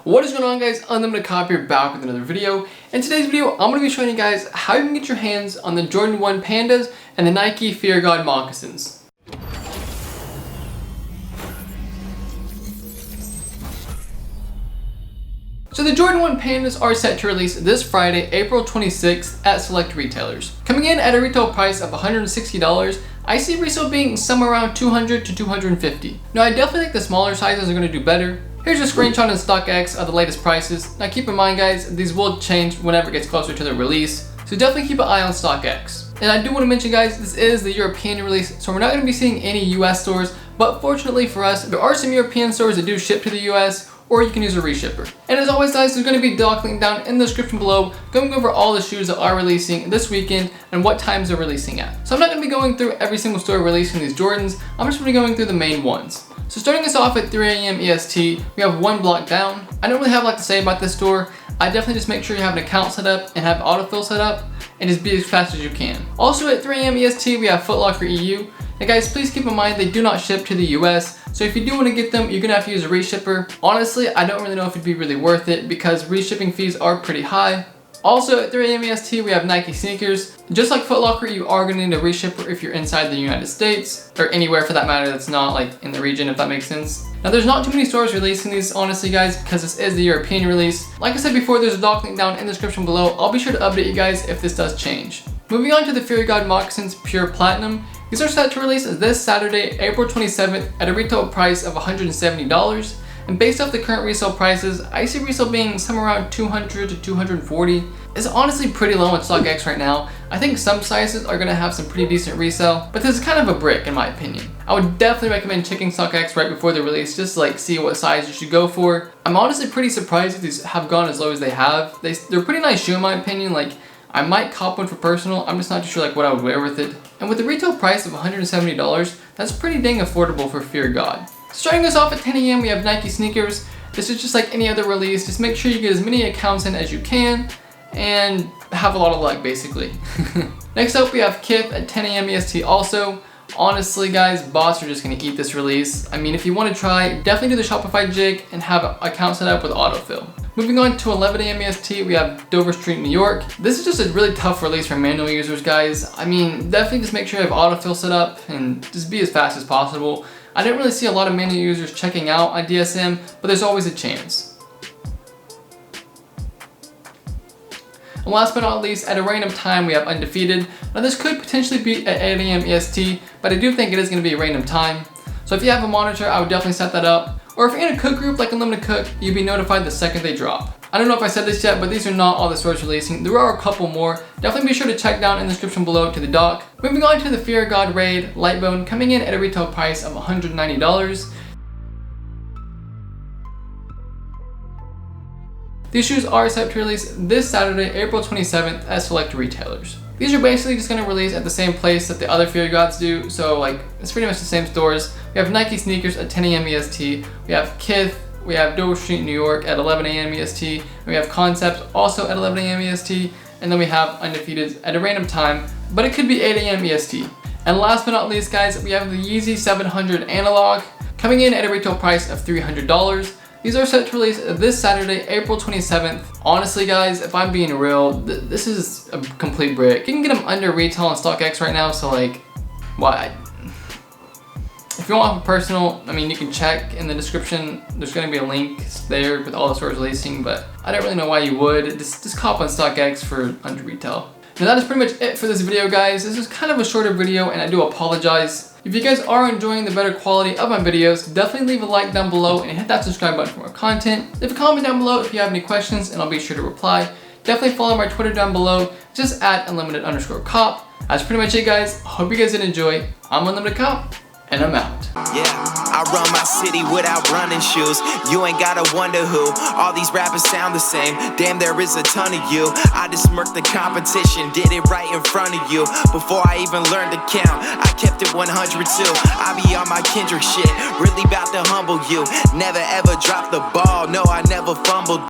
What is going on, guys? Unlimited Cop here, back with another video. In today's video, I'm going to be showing you guys how you can get your hands on the Jordan 1 Pandas and the Nike Fear God Moccasins. So the Jordan 1 Pandas are set to release this Friday, April 26th at select retailers. Coming in at a retail price of $160, I see resale being somewhere around $200 to $250. Now I definitely think the smaller sizes are going to do better. Here's a screenshot in StockX of the latest prices. Now keep in mind, guys, these will change whenever it gets closer to the release, so definitely keep an eye on StockX. And I do want to mention, guys, this is the European release, so we're not going to be seeing any US stores, but fortunately for us, there are some European stores that do ship to the US, or you can use a reshipper. And as always, guys, there's going to be a doc link down in the description below going over all the shoes that are releasing this weekend and what times they're releasing at. So I'm not going to be going through every single store releasing these Jordans, I'm just going to be going through the main ones. So starting us off at 3 a.m. EST, we have one block down. I don't really have a lot to say about this store. I definitely just make sure you have an account set up and have autofill set up and just be as fast as you can. Also at 3 a.m. EST, we have Foot Locker EU. Now guys, please keep in mind they do not ship to the US, so if you do want to get them, you're going to have to use a reshipper. Honestly, I don't really know if it'd be really worth it because reshipping fees are pretty high. Also at 3 a.m. EST, we have Nike sneakers. Just like Foot Locker, you are going to need a reshipper if you're inside the United States, or anywhere for that matter that's not like in the region, if that makes sense. Now there's not too many stores releasing these, honestly, guys, because this is the European release. Like I said before, there's a doc link down in the description below. I'll be sure to update you guys if this does change. Moving on to the Fear God Moccasins Pure Platinum. These are set to release this Saturday, April 27th at a retail price of $170. And based off the current resale prices, I see resale being somewhere around $200 to $240. It's honestly pretty low on StockX right now. I think some sizes are going to have some pretty decent resale, but this is kind of a brick in my opinion. I would definitely recommend checking StockX right before the release just to like see what size you should go for. I'm honestly pretty surprised if these have gone as low as they have. They're a pretty nice shoe in my opinion. Like, I might cop one for personal, I'm just not too sure like what I would wear with it. And with the retail price of $170, that's pretty dang affordable for Fear God. Starting us off at 10 a.m. we have Nike sneakers. This is just like any other release. Just make sure you get as many accounts in as you can and have a lot of luck basically. Next up we have Kith at 10 a.m. EST also. Honestly, guys, bots are just going to eat this release. I mean, if you want to try, definitely do the Shopify jig and have an account set up with autofill. Moving on to 11 a.m. EST, we have Dover Street, New York. This is just a really tough release for manual users, guys. I mean, definitely just make sure you have autofill set up and just be as fast as possible. I didn't really see a lot of manual users checking out on DSM, but there's always a chance. And last but not least, at a random time, we have Undefeated. Now this could potentially be at 8 a.m. EST, but I do think it is going to be a random time. So if you have a monitor, I would definitely set that up. Or if you're in a cook group like Unlimited Cook, you'll be notified the second they drop. I don't know if I said this yet, but these are not all the stores releasing. There are a couple more. Definitely be sure to check down in the description below to the doc. Moving on to the Fear God Raid Lightbone, coming in at a retail price of $190. These shoes are set to release this Saturday, April 27th at select retailers. These are basically just going to release at the same place that the other Fear Gods do, so like it's pretty much the same stores. We have Nike sneakers at 10 a.m. EST, we have Kith, we have Dover Street, New York at 11 a.m. EST, and we have Concepts also at 11 a.m. EST, and then we have Undefeated at a random time, but it could be 8 a.m. EST. And last but not least, guys, we have the Yeezy 700 Analog, coming in at a retail price of $300. These are set to release this Saturday, April 27th. Honestly, guys, if I'm being real, this is a complete brick. You can get them under retail on StockX right now, so like, why? If you want a personal, I mean, you can check in the description. There's going to be a link there with all the stores releasing, but I don't really know why you would. Just cop on StockX for under retail. Now that is pretty much it for this video, guys. This is kind of a shorter video and I do apologize. If you guys are enjoying the better quality of my videos, definitely leave a like down below and hit that subscribe button for more content. Leave a comment down below if you have any questions and I'll be sure to reply. Definitely follow my Twitter down below, just at unlimited_cop. That's pretty much it, guys. Hope you guys did enjoy. I'm Unlimited Cop, and I'm out. Yeah, I run my city without running shoes. You ain't gotta wonder who. All these rappers sound the same. Damn, there is a ton of you. I just smirked the competition, did it right in front of you. Before I even learned to count, I kept it 100 too. I be on my Kendrick shit, really bout to humble you. Never ever drop the ball, no, I never fumbled.